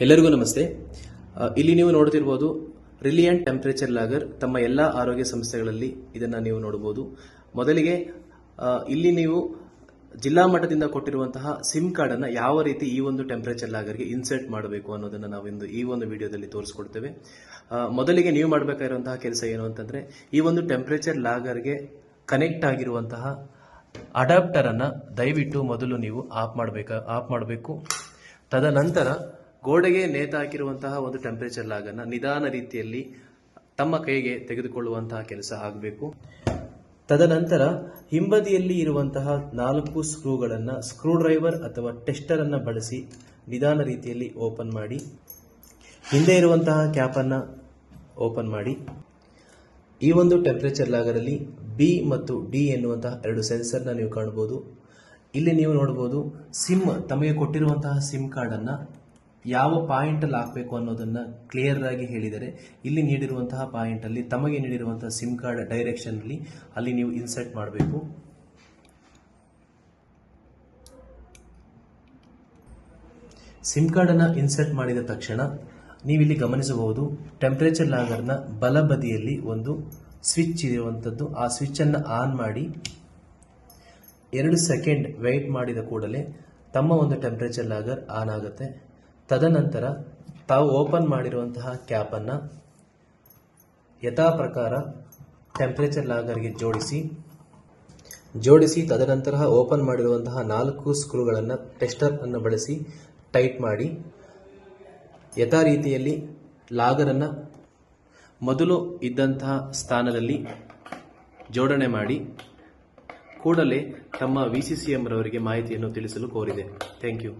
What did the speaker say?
ಎಲ್ಲರಿಗೂ ನಮಸ್ತೆ. ಇಲ್ಲಿ ನೀವು ನೋಡ್ತಿರ್ಬೋದು ರಿಲಿಯಂಟ್ ಟೆಂಪರೇಚರ್ ಲಾಗರ್. ತಮ್ಮ ಎಲ್ಲ ಆರೋಗ್ಯ ಸಂಸ್ಥೆಗಳಲ್ಲಿ ಇದನ್ನು ನೀವು ನೋಡಬಹುದು. ಮೊದಲಿಗೆ ಇಲ್ಲಿ ನೀವು ಜಿಲ್ಲಾ ಮಟ್ಟದಿಂದ ಕೊಟ್ಟಿರುವಂತಹ ಸಿಮ್ ಕಾರ್ಡ್ ಅನ್ನು ಯಾವ ರೀತಿ ಈ ಒಂದು ಟೆಂಪರೇಚರ್ ಲಾಗರ್ಗೆ ಇನ್ಸರ್ಟ್ ಮಾಡಬೇಕು ಅನ್ನೋದನ್ನು ನಾವು ಈ ಒಂದು ವಿಡಿಯೋದಲ್ಲಿ ತೋರಿಸ್ಕೊಡ್ತೇವೆ. ಮೊದಲಿಗೆ ನೀವು ಮಾಡಬೇಕಾಗಿರುವಂತಹ ಕೆಲಸ ಏನು ಅಂತಂದ್ರೆ, ಈ ಒಂದು ಟೆಂಪರೇಚರ್ ಲಾಗರ್ಗೆ ಕನೆಕ್ಟ್ ಆಗಿರುವಂತಹ ಅಡಾಪ್ಟರ್ ಅನ್ನು ದಯವಿಟ್ಟು ಮೊದಲು ನೀವು ಆಫ್ ಮಾಡಬೇಕು. ತದನಂತರ ಗೋಡೆಗೆ ನೇತಾಕಿರುವಂತಹ ಒಂದು ಟೆಂಪರೇಚರ್ ಲಾಗನ್ನು ನಿಧಾನ ರೀತಿಯಲ್ಲಿ ತಮ್ಮ ಕೈಗೆ ತೆಗೆದುಕೊಳ್ಳುವಂತಹ ಕೆಲಸ ಆಗಬೇಕು. ತದನಂತರ ಹಿಂಬದಿಯಲ್ಲಿ ಇರುವಂತಹ 4 ಸ್ಕ್ರೂಗಳನ್ನು ಸ್ಕ್ರೂ ಡ್ರೈವರ್ ಅಥವಾ ಟೆಸ್ಟರ್ ಅನ್ನು ಬಳಸಿ ನಿಧಾನ ರೀತಿಯಲ್ಲಿ ಓಪನ್ ಮಾಡಿ, ಹಿಂದೆ ಇರುವಂತಹ ಕ್ಯಾಪ್ ಅನ್ನು ಓಪನ್ ಮಾಡಿ. ಈ ಒಂದು ಟೆಂಪರೇಚರ್ ಲಾಗರಲ್ಲಿ ಬಿ ಮತ್ತು ಡಿ ಎನ್ನುವಂತಹ 2 ಸೆನ್ಸರ್ನ ನೀವು ಕಾಣಬಹುದು. ಇಲ್ಲಿ ನೀವು ನೋಡಬಹುದು ಸಿಮ್, ತಮಗೆ ಕೊಟ್ಟಿರುವಂತಹ ಸಿಮ್ ಕಾರ್ಡ್ ಅನ್ನ ಯಾವ ಪಾಯಿಂಟ್ ಅಲ್ಲಿ ಹಾಕಬೇಕು ಅನ್ನೋದನ್ನ ಕ್ಲಿಯರ್ ಆಗಿ ಹೇಳಿದರೆ, ಇಲ್ಲಿ ನೀಡಿರುವಂತಹ ಪಾಯಿಂಟ್ ಅಲ್ಲಿ ತಮಗೆ ನೀಡಿರುವಂತಹ ಸಿಮ್ ಕಾರ್ಡ್ ಡೈರೆಕ್ಷನ್ ಅಲ್ಲಿ ನೀವು ಇನ್ಸರ್ಟ್ ಮಾಡಬೇಕು. ಸಿಮ್ ಕಾರ್ಡ್ ಅನ್ನ ಇನ್ಸರ್ಟ್ ಮಾಡಿದ ತಕ್ಷಣ ನೀವಿಲ್ಲಿ ಗಮನಿಸಬಹುದು, ಟೆಂಪರೇಚರ್ ಲಾಗರ್ನ ಬಲಬದಿಯಲ್ಲಿ ಒಂದು ಸ್ವಿಚ್ ಇರುವಂತದ್ದು. ಆ ಸ್ವಿಚ್ ಅನ್ನು ಆನ್ ಮಾಡಿ 2 ಸೆಕೆಂಡ್ ವೆಯ್ಟ್ ಮಾಡಿದ ಕೂಡಲೇ ತಮ್ಮ ಒಂದು ಟೆಂಪರೇಚರ್ ಲಾಗರ್ ಆನ್ ಆಗುತ್ತೆ. ತದನಂತರ ತಾವು ಓಪನ್ ಮಾಡಿರುವಂತಹ ಕ್ಯಾಪ್ ಅನ್ನು ಯಥಾ ಪ್ರಕಾರ ಟೆಂಪರೇಚರ್ ಲಾಗರ್ಗೆ ಜೋಡಿಸಿ ತದನಂತರ ಓಪನ್ ಮಾಡಿರುವಂತಹ 4 ಸ್ಕ್ರೂಗಳನ್ನು ಟೆಸ್ಟರ್ ಅನ್ನು ಬಳಸಿ ಟೈಟ್ ಮಾಡಿ, ಯಥಾ ರೀತಿಯಲ್ಲಿ ಲಾಗರ್ ಅನ್ನು ಮೊದಲು ಇದ್ದಂತಹ ಸ್ಥಾನದಲ್ಲಿ ಜೋಡಣೆ ಮಾಡಿ ಕೂಡಲೇ ತಮ್ಮ VCCM ರವರಿಗೆ ಮಾಹಿತಿಯನ್ನು ತಿಳಿಸಲು ಕೋರಿದೆ. Thank you.